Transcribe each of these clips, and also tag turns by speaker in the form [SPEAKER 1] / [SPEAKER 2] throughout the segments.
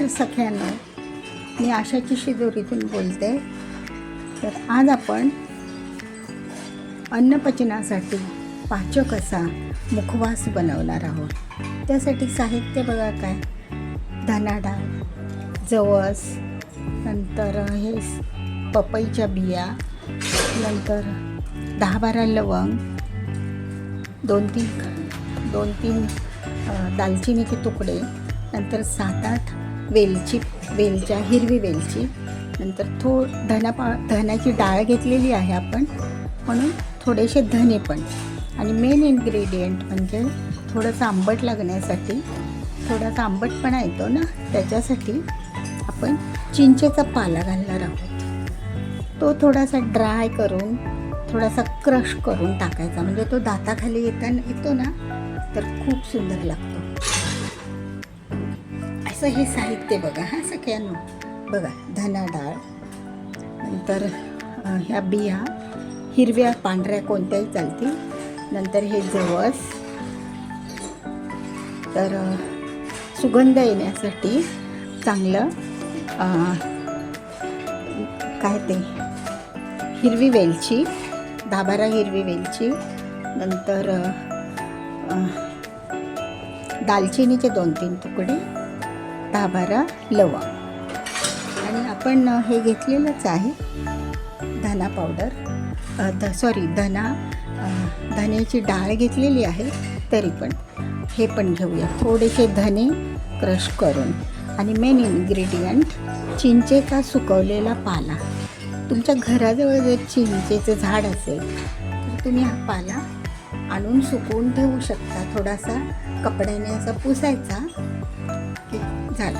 [SPEAKER 1] नमस्कार सगळ्यांना, मी आशाची शिदोरीतून बोलते. तर आज आपण अन्नपचनासाठी पाचक असा मुखवास बनवणार आहोत. त्यासाठी साहित्य बघा काय: धना डाळ, जवस, नंतर हे पपईच्या बिया, नंतर 10-12 लवंग, 2-3 दालचिनीचे तुकडे, नंतर 7-8 वेलच्या हिरवी वेलची, नंतर धण्याची डाळ घेतलेली आहे आपण, म्हणून थोडेसे धने पण. आणि मेन इन्ग्रेडियंट म्हणजे थोडंसं आंबट लागण्यासाठी, थोडासा आंबटपणा येतो ना, त्याच्यासाठी आपण चिंचेचा पाला घालणार आहोत. तो थोडासा ड्राय करून, थोडासा क्रश करून टाकायचा, म्हणजे तो दाताखाली येतो ना, तर खूप सुंदर लागतो. असं हे साहित्य बघा हा सगळ्यांना. बघा, धना डाळ, नंतर ह्या बिया हिरव्या पांढऱ्या कोणत्याही चालतील, नंतर हे जवस, तर सुगंध येण्यासाठी चांगलं काय ते हिरवी वेलची, 10-12 हिरवी वेलची, नंतर दालचिनीचे 2-3 तुकडे, 10-12 लवंग. आणि आपण हे घेतलेलंच आहे धना पावडर, धन्याची डाळ घेतलेली आहे, तरी पण हे पण घेऊया. थोडेसे धने क्रश करून. आणि मेन इन्ग्रेडियंट चिंचेचा सुकवलेला पाला. तुमच्या घराजवळ जर चिंचेचं झाड असेल तर तुम्ही हा पाला आणून सुकवून ठेवू शकता. थोडासा कपड्याने असा पुसायचा की झालं.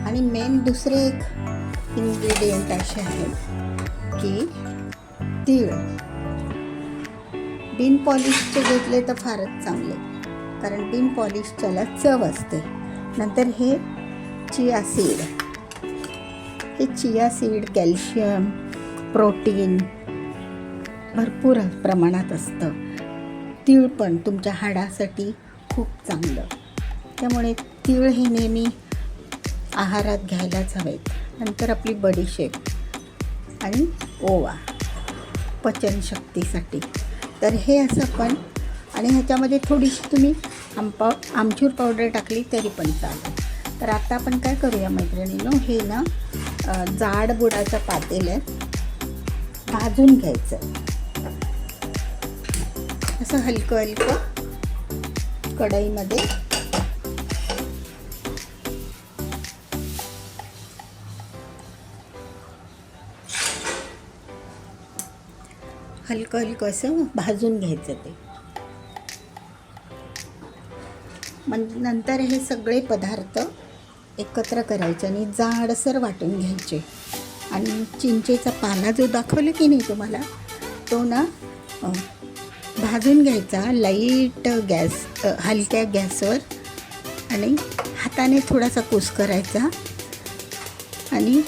[SPEAKER 1] आणि मेन दुसरे एक इन्ग्रेडियंट असे आहे की तीळ. बिन पॉलिशचे घेतले तर फारच चांगले, कारण बिन पॉलिशच्याला चव असते. नंतर हे चिया सीड. हे चिया सीड कॅल्शियम, प्रोटीन भरपूर प्रमाणात असतं. तीळ पण तुमच्या हाडासाठी खूप चांगलं, त्यामुळे तीळ हे नेहमी आहारात घ्यायलाच हवेत. नंतर आपली बडीशेप आणि ओवा पचनशक्तीसाठी. तर हे असं पण, आणि ह्याच्यामध्ये थोडीशी तुम्ही आमचूर पावडर टाकली तरी पण चालेल. तर आता आपण काय करूया मैत्रिणींनो, हे ना जाड बुडाच्या पातेल्यात भाजून घ्यायचं. असं हलकं कढईमध्ये हलकं असं भाजून घ्यायचं ते. नंतर हे सगळे पदार्थ एकत्र करायचे आणि जाडसर वाटून घ्यायचे. आणि चिंचेचा पाला जो दाखवला की नाही तुम्हाला, तो ना भाजून घ्यायचा लाईट हलक्या गॅसवर, आणि हाताने थोडासा कुस करायचा, आणि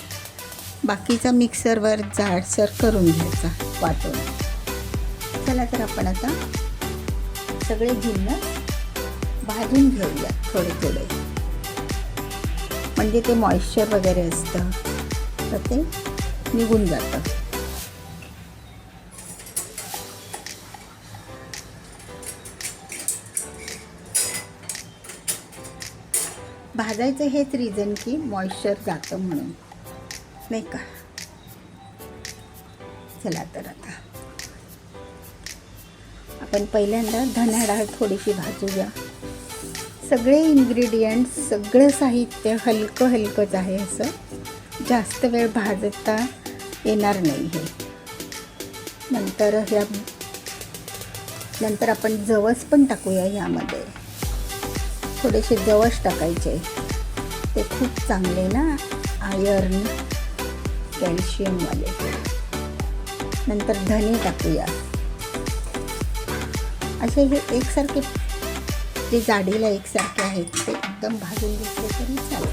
[SPEAKER 1] बाकीचा मिक्सरवर जाडसर करून घ्यायचा वाटून. चला तर आपण आता सगळे जिन्नस भाजून घेऊया थोडे, म्हणजे ते मॉइश्चर वगैरे असतं तर ते निघून जातं. भाजायचं हेच रिझन की मॉइश्चर जातं म्हणून, नाही का. चला तर आता आपण पहिल्यांदा धना डाळ थोडीशी भाजूया. सगळे इन्ग्रेडियंट्स, सगळं साहित्य हलकंच आहे, असं जास्त वेळ भाजता येणार नाही हे. नंतर आपण जवस पण टाकूया यामध्ये. थोडेसे जवस टाकायचे, ते खूप चांगले ना, आयर्न कॅल्शियमवाले. नंतर धने टाकूया. असे हे एकसारखे, जे जाडीला एकसारखे आहेत ते एकदम भाजून घेतले तरी चालेल.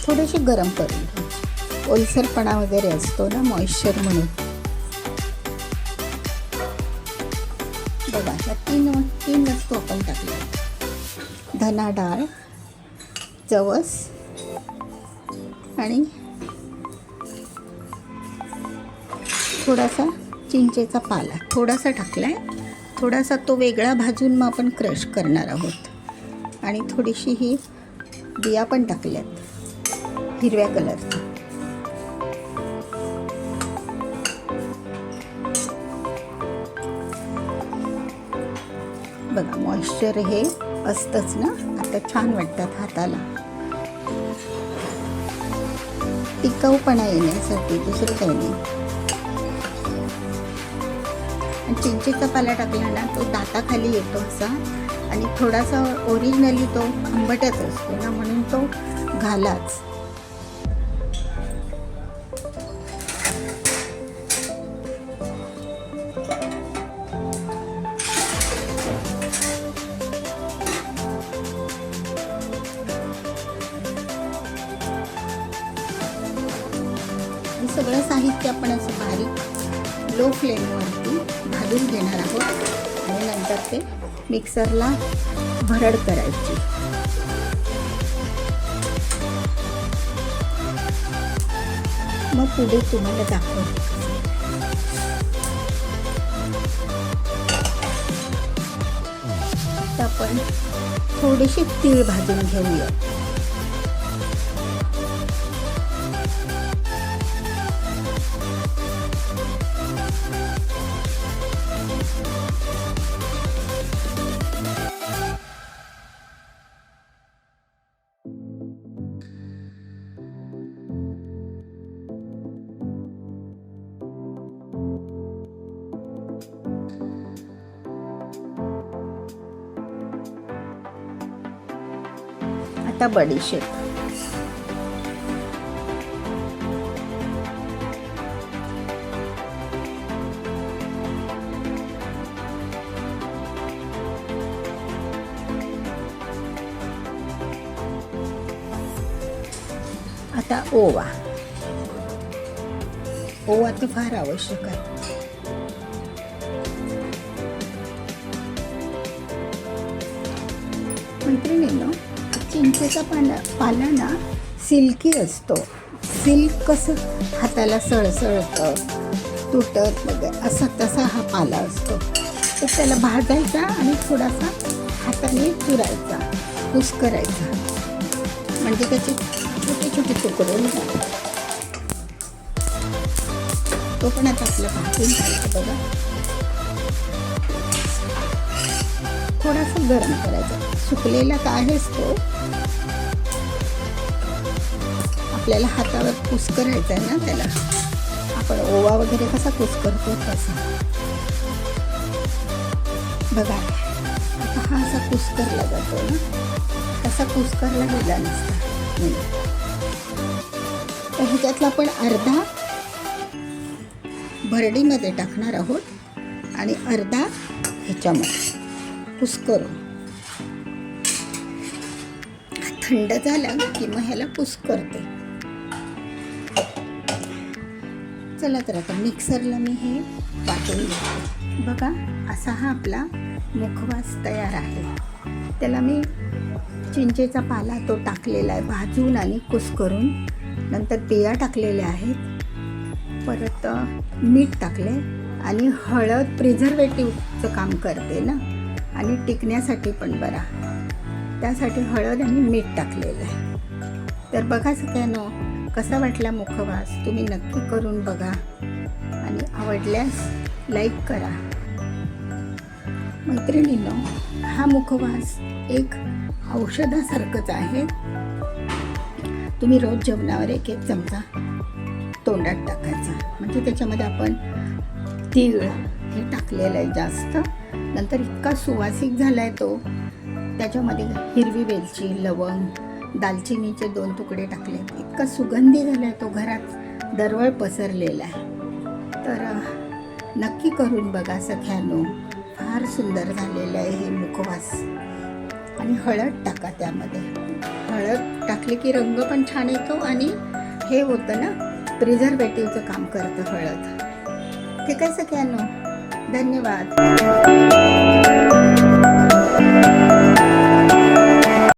[SPEAKER 1] थोडेसे गरम करून घ्यायचे, ओलसरपणा वगैरे असतो ना मॉइश्चर म्हणून. बघा, ह्या तीन वस्तू आपण टाकल्या. धना डाळ, जवस आणि थोडासा चिंचेचा पाला थोडासा टाकला आहे. थोडासा तो वेगळा भाजून मग आपण क्रश करणार आहोत. आणि थोडीशी ही बिया पण टाकल्यात हिरव्या कलरच्या. बघा मॉइश्चर हे असतंच ना, आता छान वाटतात हाताला. टिकाऊपणा येण्यासाठी, दुसरं काही नाही. आणि चिंचेचा पाला टाकला ना तो दाताखाली येतो असा, आणि थोडासा ओरिजिनली तो आंबटच असतो ना, म्हणून तो घालाच. हे सगळं साहित्य आपण असं बारीक लो फ्लेमवरती भाजून घेणार आहोत. आणि नंतर ते मिक्सरला भरड करायची. मग पुढे तुम्हाला दाखवते. आता आपण थोडेसे तीळ भाजून घेऊया. आता बडीशेप. आता ओवा. ओवा तर फार आवश्यक आहे. मैत्रिणींनो, चिंचेचा पाला ना सिल्की असतो. सिल्क कसं हाताला सळसळतं, तुटत वगैरे असं तसा हा पाला असतो. तर त्याला भाजायचा आणि थोडासा हाताने चुरायचा, कुस्करायचा, म्हणजे त्याचे छोटे छोटे तुकडे होतात. तो पण आता आपला भाजून घ्यायचा. बघा थोडासा गरम करायचा. सुकलेला तर आहेच तो, आपल्याला हातावर कुस्करायचा आहे ना त्याला. आपण ओवा वगैरे कसा कुस्करतो तसा. बघा आता हा असा कुस्करला जातो ना, तसा कुस्करला गेला नसता. तर ह्याच्यातला आपण अर्धा भरडीमध्ये टाकणार आहोत आणि अर्धा ह्याच्यामध्ये कुस्करून. थंड झाला की मग ह्याला कुस्करते. चला तर आता मिक्सरला मी हे वाटून घेते. बघा असा हा आपला मुखवास तयार आहे. त्याला मी चिंचेचा पाला तो टाकलेला आहे भाजून आणि कुस्करून. नंतर बिया टाकलेल्या आहेत, परत मीठ टाकले आणि हळद प्रिझर्वेटिव्हचं काम करते ना, आणि टिकण्यासाठी पण बरा, त्यासाठी हळद आणि मीठ टाकलेलं आहे. तर बघा सगळ्यांनो कसा वाटला मुखवास, तुम्ही नक्की करून बघा आणि आवडल्यास लाईक करा. मैत्रिणींनो, हा मुखवास एक औषधासारखंच आहे. तुम्ही रोज जेवणावर एक एक चमचा तोंडात टाकायचा, म्हणजे त्याच्यामध्ये आपण तीळ हे टाकलेलं आहे जास्त. नंतर इतका सुवासिक झाला आहे तो. त्याच्यामध्ये हिरवी वेलची, लवंग, दालचिनीचे 2 तुकडे टाकले. इतका सुगंधी झाला आहे तो, घरात दरवळ पसरलेला आहे. तर नक्की करून बघा सगळ्यांनो, फार सुंदर झालेलं आहे हे मुखवास. आणि हळद टाका त्यामध्ये. हळद टाकली की रंग पण छान येतो आणि हे होतं ना, प्रिझर्वेटिव्हचं काम करतं हळद. ठीक आहे सगळ्यांनो, धन्यवाद.